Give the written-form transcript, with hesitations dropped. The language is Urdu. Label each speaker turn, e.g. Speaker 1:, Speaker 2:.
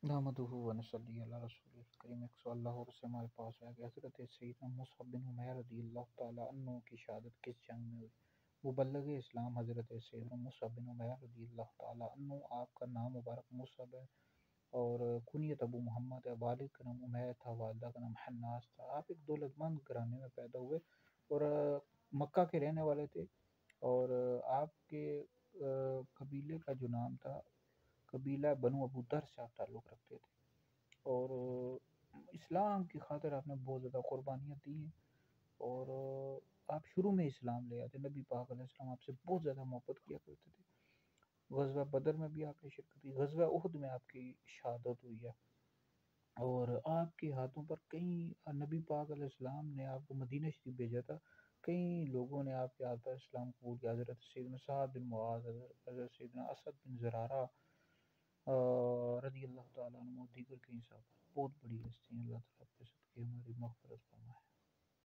Speaker 1: نحمدہ و نصلی علی رسول الکریم۔ ایک سوال لاہور سے ہمارے پاس آیا کہ حضرت سیدنا مصعب بن عمیر رضی اللہ تعالیٰ عنہ کی شہادت کس جنگ میں ہوئی؟ مبلغ اسلام حضرت سیدنا مصعب بن عمیر رضی اللہ تعالیٰ عنہ، آپ کا نام مبارک مصعب ہے اور کنیت ابو محمد ہے۔ والد کا نام عمیر تھا، والدہ کا نام حناس تھا۔ آپ ایک دولت مند گھرانے میں پیدا ہوئے اور مکہ کے رہنے والے تھے، اور آپ کے قبیلے کا جو نام تھا، قبیلہ بنو ابو در سے آپ تعلق رکھتے تھے، اور اسلام کی خاطر آپ نے بہت زیادہ قربانیاں دی ہیں، اور آپ شروع میں اسلام لے آتے۔ نبی پاک علیہ السلام آپ سے بہت زیادہ محبت کیا کرتے تھے۔ غزوہ بدر میں بھی آپ نے شرکت کی، غزوہ احد میں آپ کی شہادت ہوئی ہے، اور آپ کے ہاتھوں پر کئی نبی پاک علیہ السلام نے آپ کو مدینہ شریف بھیجا تھا، کئی لوگوں نے آپ کے ہاتھ پر اسلام قبول کیا۔ حضرت سیدنا سعد بن معاذ، حضرت سیدنا اسد بن زرارہ رضی اللہ تعالیٰ عنہ، دیگر کئی صاحب، بہت بڑی ہستی ہیں۔ اللہ تعالیٰ